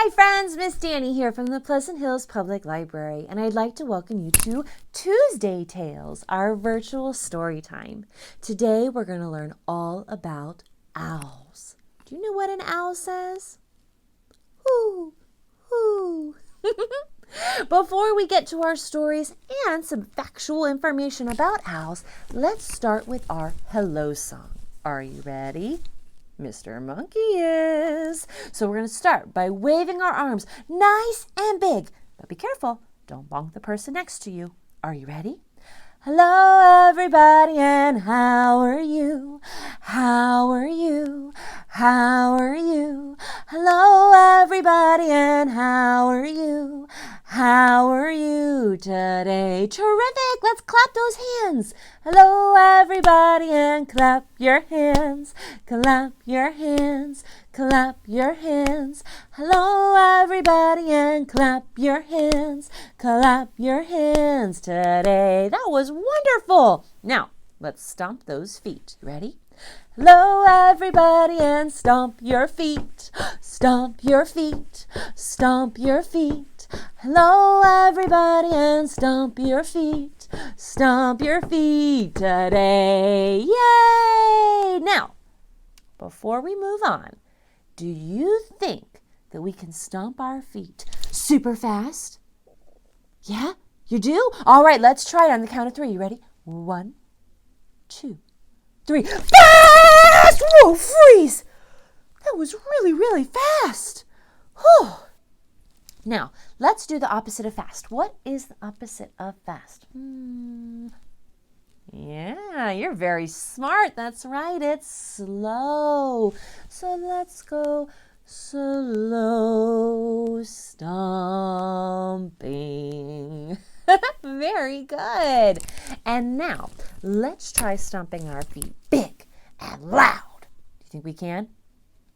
Hi friends, Miss Dani here from the Pleasant Hills Public Library, and I'd like to welcome you to Tuesday Tales, our virtual story time. Today we're going to learn all about owls. Do you know what an owl says? Whoo, whoo. Before we get to our stories and some factual information about owls, let's start with our hello song. Are you ready? Mr. Monkey is. So we're going to start by waving our arms nice and big. But be careful, don't bonk the person next to you. Are you ready? Hello everybody and how are you? How are you? How are you? Hello everybody and how are you? How are you today? Terrific! Let's clap those hands. Hello everybody and clap your hands. Clap your hands. Clap your hands. Hello everybody and clap your hands. Clap your hands today. That was wonderful. Now, let's stomp those feet. Ready? Hello everybody and stomp your feet. Stomp your feet. Stomp your feet. Hello everybody and stomp your feet. Stomp your feet today. Yay! Now, before we move on, do you think that we can stomp our feet super fast? Yeah, you do? All right, let's try it on the count of 3. You ready? 1, 2, 3. Fast! Whoa, freeze! That was really, really fast. Whew. Now, let's do the opposite of fast. What is the opposite of fast? Yeah, you're very smart. That's right. It's slow. So let's go slow stomping. Very good. And now, let's try stomping our feet big and loud. Do you think we can?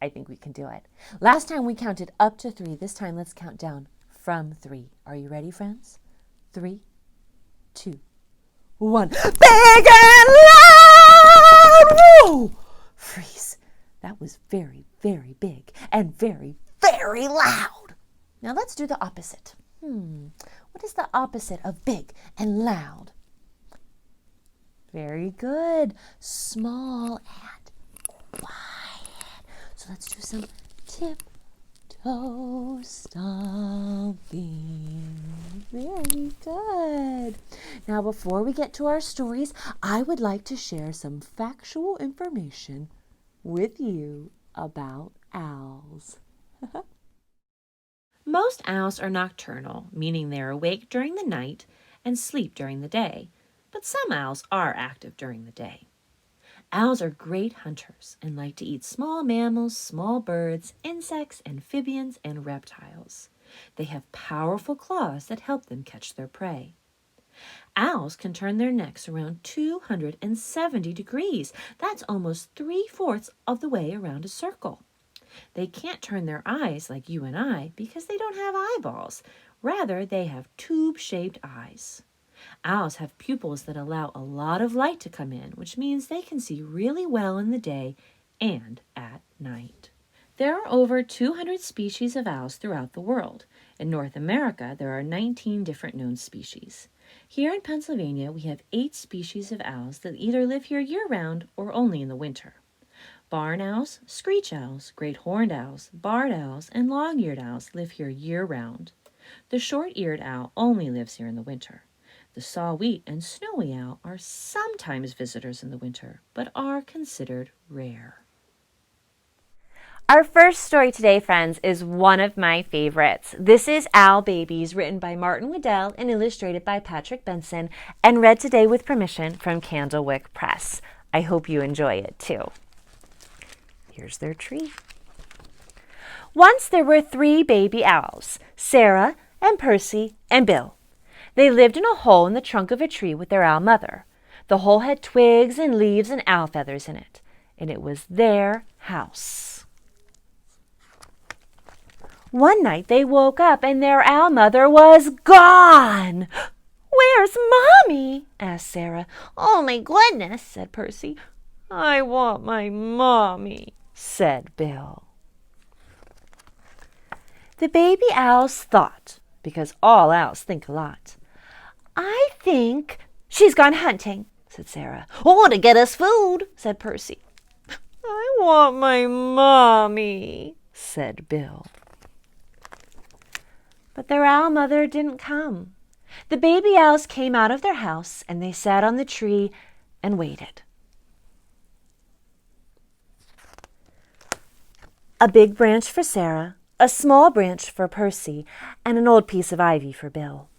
I think we can do it. Last time we counted up to 3. This time let's count down from 3. Are you ready, friends? 3, 2, 1. Big and loud! Whoa! Freeze. That was very, very big and very, very loud. Now let's do the opposite. What is the opposite of big and loud? Very good. Small and quiet. So let's do some tiptoe stomping. Very good. Now, before we get to our stories, I would like to share some factual information with you about owls. Most owls are nocturnal, meaning they are awake during the night and sleep during the day, but some owls are active during the day. Owls are great hunters and like to eat small mammals, small birds, insects, amphibians, and reptiles. They have powerful claws that help them catch their prey. Owls can turn their necks around 270 degrees. That's almost 3/4 of the way around a circle. They can't turn their eyes like you and I because they don't have eyeballs. Rather, they have tube-shaped eyes. Owls have pupils that allow a lot of light to come in, which means they can see really well in the day and at night. There are over 200 species of owls throughout the world. In North America, there are 19 different known species. Here in Pennsylvania, we have 8 species of owls that either live here year-round or only in the winter. Barn owls, screech owls, great horned owls, barred owls, and long-eared owls live here year-round. The short-eared owl only lives here in the winter. The saw-wheat and snowy owl are sometimes visitors in the winter, but are considered rare. Our first story today, friends, is one of my favorites. This is Owl Babies, written by Martin Waddell and illustrated by Patrick Benson, and read today with permission from Candlewick Press. I hope you enjoy it, too. Here's their tree. Once there were 3 baby owls, Sarah and Percy and Bill. They lived in a hole in the trunk of a tree with their owl mother. The hole had twigs and leaves and owl feathers in it, and it was their house. One night they woke up and their owl mother was gone. "Where's Mommy?" asked Sarah. "Oh, my goodness," said Percy. "I want my Mommy," said Bill. The baby owls thought, because all owls think a lot. I think she's gone hunting, said Sarah. Or to get us food, said Percy. I want my mommy, said Bill. But their owl mother didn't come. The baby owls came out of their house and they sat on the tree and waited. A big branch for Sarah, a small branch for Percy, and an old piece of ivy for Bill.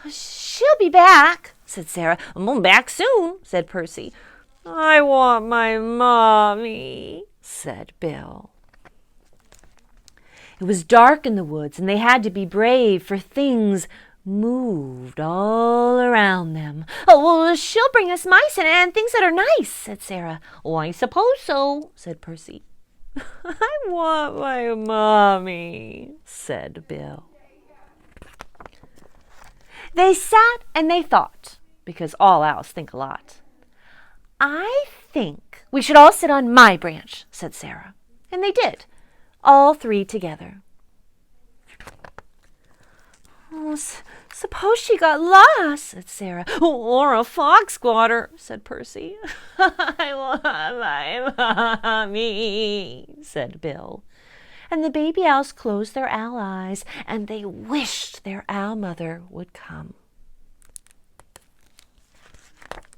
She'll be back, said Sarah. I'm back soon, said Percy. I want my mommy, said Bill. It was dark in the woods, and they had to be brave, for things moved all around them. Oh, well, she'll bring us mice and things that are nice, said Sarah. Oh, I suppose so, said Percy. I want my mommy, said Bill. They sat and they thought, because all owls think a lot. I think we should all sit on my branch, said Sarah. And they did, all three together. Oh, suppose she got lost, said Sarah. Or a fox squatter, said Percy. I want my mommy, said Bill. And the baby owls closed their owl eyes, and they wished their owl mother would come.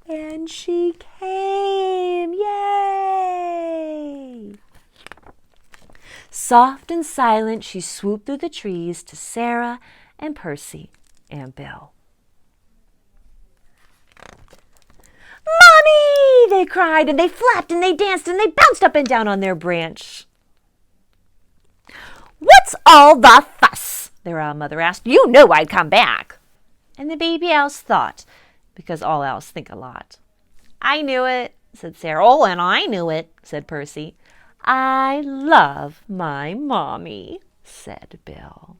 And she came! Yay! Soft and silent, she swooped through the trees to Sarah and Percy and Bill. Mommy! They cried, and they flapped, and they danced, and they bounced up and down on their branch. What's all the fuss? Their owl mother asked. You knew I'd come back. And the baby owls thought, because all owls think a lot. I knew it, said Sarah. Oh, and I knew it, said Percy. I love my mommy, said Bill.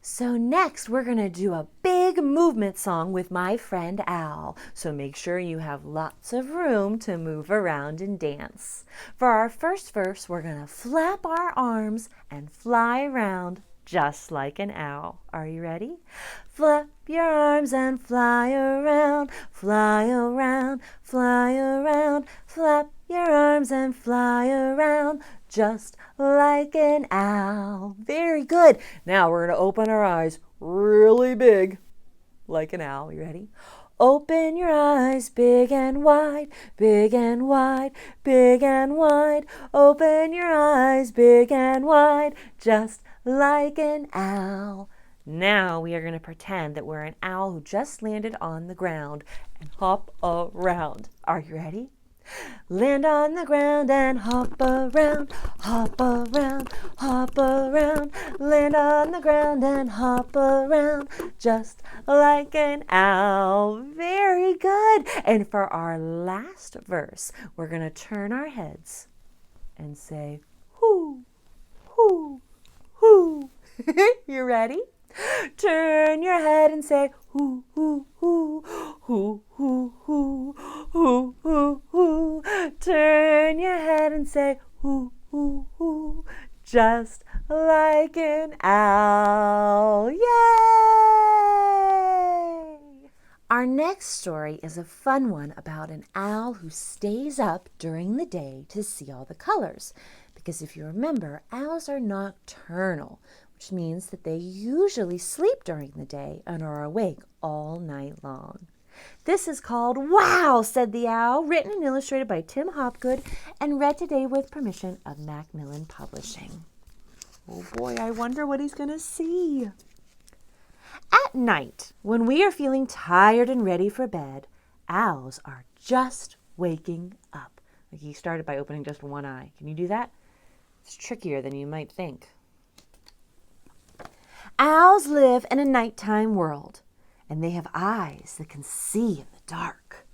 So next we're going to do a big movement song with my friend Owl. So make sure you have lots of room to move around and dance. For our first verse, we're going to flap our arms and fly around just like an owl. Are you ready? Flap your arms and fly around, fly around, fly around. Flap your arms and fly around just like an owl. Very good. Now we're going to open our eyes really big like an owl. You ready? Open your eyes big and wide, big and wide, big and wide. Open your eyes big and wide, just like an owl. Now we are going to pretend that we're an owl who just landed on the ground and hop around. Are you ready? Land on the ground and hop around, hop around, hop around. Land on the ground and hop around, just like an owl. Very good. And for our last verse, we're going to turn our heads and say, whoo, whoo, whoo. You ready? Turn your head and say, hoo, hoo, hoo, hoo, hoo, hoo, hoo, hoo, hoo. Turn your head and say, hoo, hoo, hoo, just like an owl. Yay! Our next story is a fun one about an owl who stays up during the day to see all the colors. Because if you remember, owls are nocturnal, which means that they usually sleep during the day and are awake all night long. This is called Wow, Said the Owl, written and illustrated by Tim Hopgood and read today with permission of Macmillan Publishing. Oh boy, I wonder what he's going to see. At night, when we are feeling tired and ready for bed, owls are just waking up. Like he started by opening just one eye. Can you do that? It's trickier than you might think. Owls live in a nighttime world, and they have eyes that can see in the dark.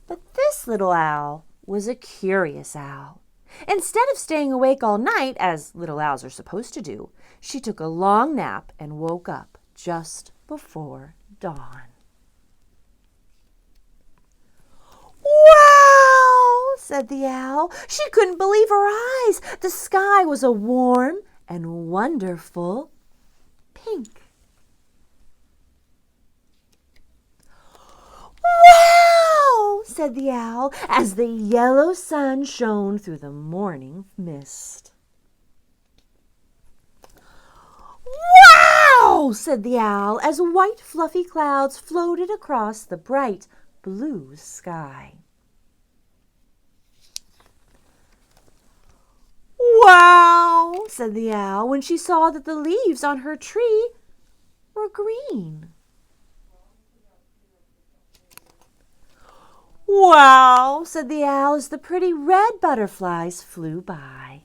But this little owl was a curious owl. Instead of staying awake all night, as little owls are supposed to do, she took a long nap and woke up just before dawn. said the owl. She couldn't believe her eyes. The sky was a warm and wonderful pink. Wow, said the owl as the yellow sun shone through the morning mist. Wow, said the owl as white fluffy clouds floated across the bright blue sky. Wow, said the owl when she saw that the leaves on her tree were green. Wow, said the owl as the pretty red butterflies flew by.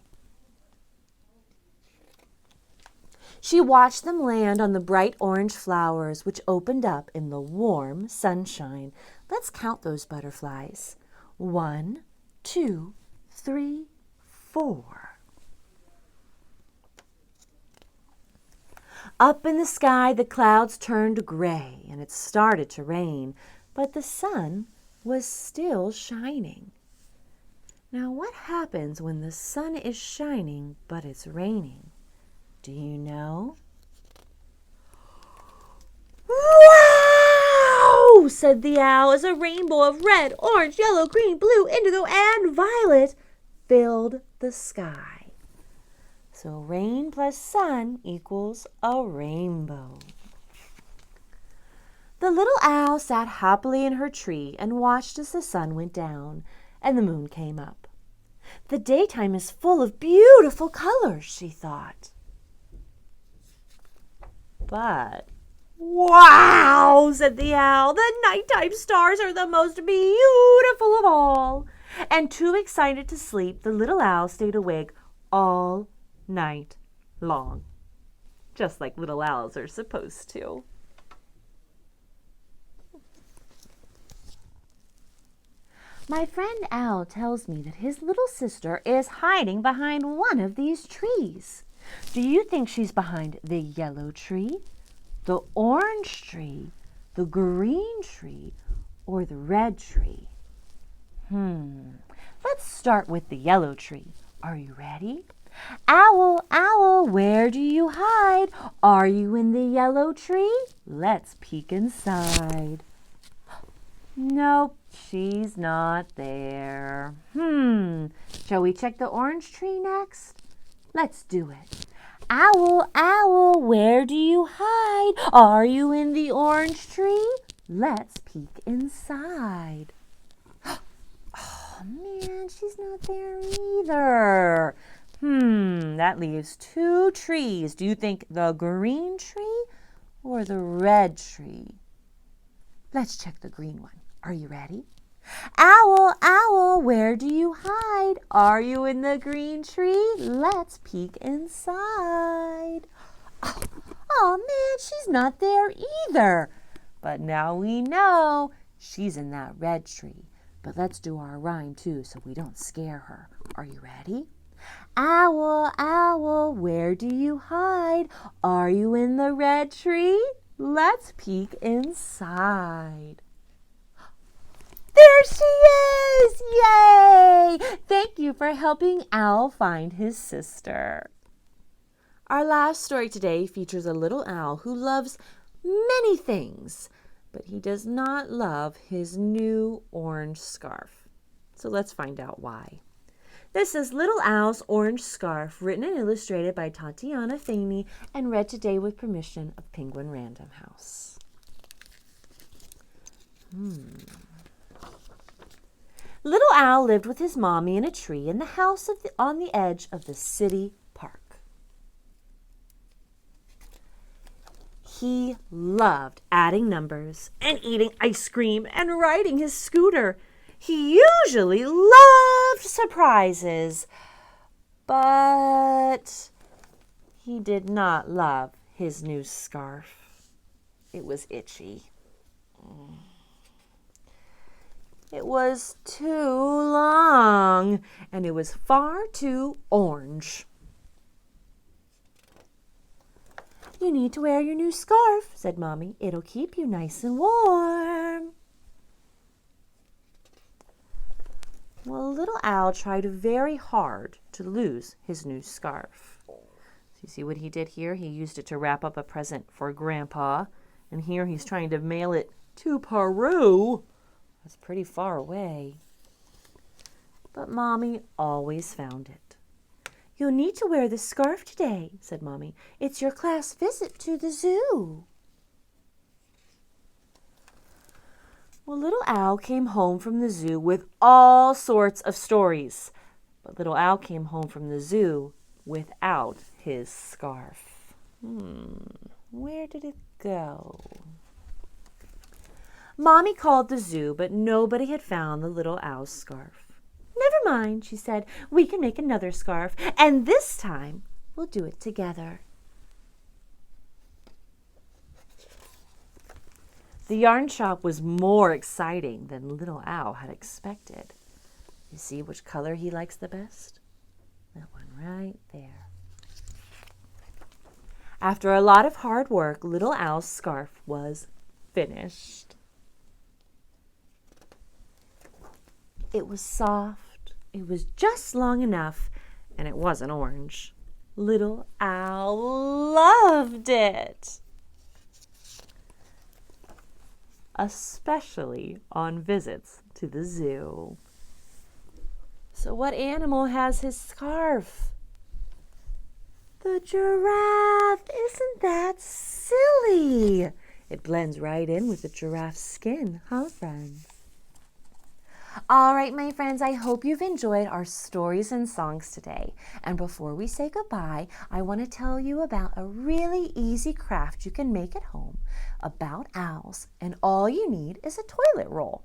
She watched them land on the bright orange flowers which opened up in the warm sunshine. Let's count those butterflies. 1, 2, 3, 4. Up in the sky, the clouds turned gray and it started to rain, but the sun was still shining. Now, what happens when the sun is shining but it's raining? Do you know? Wow! Said the owl as a rainbow of red, orange, yellow, green, blue, indigo, and violet filled the sky. So rain plus sun equals a rainbow. The little owl sat happily in her tree and watched as the sun went down and the moon came up. The daytime is full of beautiful colors, she thought. But, wow, said the owl, the nighttime stars are the most beautiful of all. And too excited to sleep, the little owl stayed awake all night long, just like little owls are supposed to. My friend Owl tells me that his little sister is hiding behind one of these trees. Do you think she's behind the yellow tree, the orange tree, the green tree, or the red tree? Let's start with the yellow tree. Are you ready? Owl, owl, where do you hide? Are you in the yellow tree? Let's peek inside. Nope, she's not there. Shall we check the orange tree next? Let's do it. Owl, owl, where do you hide? Are you in the orange tree? Let's peek inside. Oh man, she's not there either. That leaves 2 trees. Do you think the green tree or the red tree? Let's check the green one. Are you ready? Owl, owl, where do you hide? Are you in the green tree? Let's peek inside. Oh man, she's not there either. But now we know she's in that red tree. But let's do our rhyme too so we don't scare her. Are you ready? Owl, owl, where do you hide? Are you in the red tree? Let's peek inside. There she is! Yay! Thank you for helping Owl find his sister. Our last story today features a little owl who loves many things, but he does not love his new orange scarf. So let's find out why. This is Little Owl's Orange Scarf, written and illustrated by Tatiana Faney and read today with permission of Penguin Random House. Little Owl lived with his mommy in a tree in the house on the edge of the city park. He loved adding numbers and eating ice cream and riding his scooter. He usually loved surprises, but he did not love his new scarf. It was itchy. It was too long, and it was far too orange. You need to wear your new scarf, said Mommy. It'll keep you nice and warm. Well, little Al tried very hard to lose his new scarf. So you see what he did here? He used it to wrap up a present for Grandpa. And here he's trying to mail it to Peru. That's pretty far away. But Mommy always found it. "You'll need to wear this scarf today," said Mommy. "It's your class visit to the zoo." Well, little Al came home from the zoo with all sorts of stories. But little Al came home from the zoo without his scarf. Where did it go? Mommy called the zoo, but nobody had found the little Al's scarf. "Never mind," she said. "We can make another scarf, and this time we'll do it together." The yarn shop was more exciting than little Al had expected. You see which color he likes the best? That one right there. After a lot of hard work, little Al's scarf was finished. It was soft, it was just long enough, and it wasn't orange. Little Al loved it, especially on visits to the zoo. So what animal has his scarf? The giraffe! Isn't that silly? It blends right in with the giraffe's skin, huh, friends? All right, my friends, I hope you've enjoyed our stories and songs today. And before we say goodbye, I want to tell you about a really easy craft you can make at home about owls, and all you need is a toilet roll.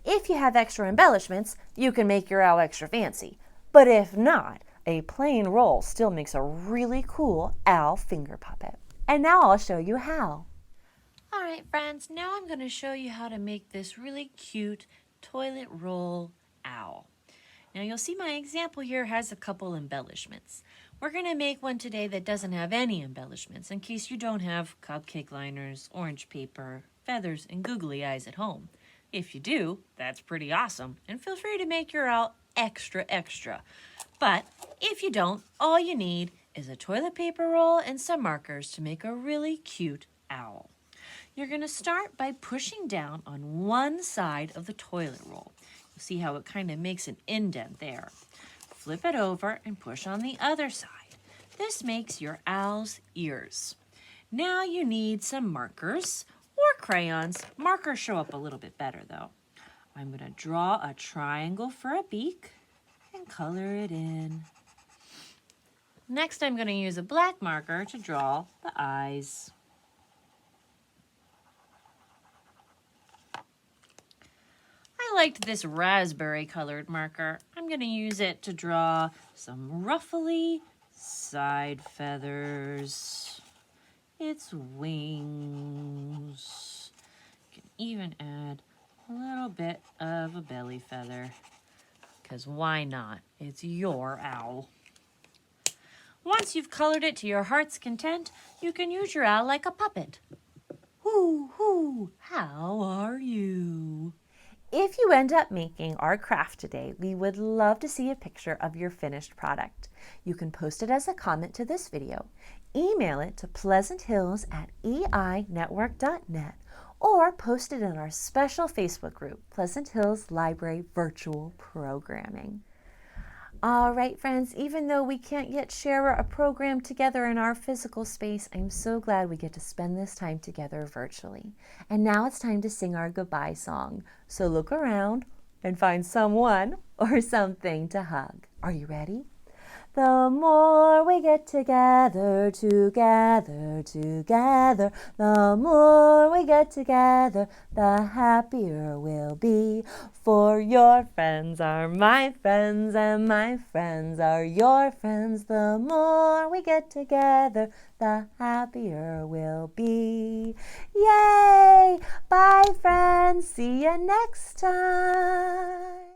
If you have extra embellishments, you can make your owl extra fancy. But if not, a plain roll still makes a really cool owl finger puppet. And now I'll show you how. All right, friends, now I'm going to show you how to make this really cute toilet roll owl. Now you'll see my example here has a couple embellishments. We're going to make one today that doesn't have any embellishments in case you don't have cupcake liners, orange paper, feathers, and googly eyes at home. If you do, that's pretty awesome, and feel free to make your owl extra. But if you don't, all you need is a toilet paper roll and some markers to make a really cute owl. You're going to start by pushing down on one side of the toilet roll. You'll see how it kind of makes an indent there. Flip it over and push on the other side. This makes your owl's ears. Now you need some markers or crayons. Markers show up a little bit better though. I'm going to draw a triangle for a beak and color it in. Next, I'm going to use a black marker to draw the eyes. I liked this raspberry colored marker. I'm going to use it to draw some ruffly side feathers, its wings. You can even add a little bit of a belly feather, because why not? It's your owl. Once you've colored it to your heart's content, you can use your owl like a puppet. Whoo, how are you? If you end up making our craft today, we would love to see a picture of your finished product. You can post it as a comment to this video, email it to pleasanthills@einetwork.net, or post it in our special Facebook group, Pleasant Hills Library Virtual Programming. All right, friends, even though we can't yet share a program together in our physical space, I'm so glad we get to spend this time together virtually. And now it's time to sing our goodbye song. So look around and find someone or something to hug. Are you ready? The more we get together, the more we get together, the happier we'll be. For your friends are my friends, and my friends are your friends. The more we get together, the happier we'll be. Yay! Bye, friends. See you next time.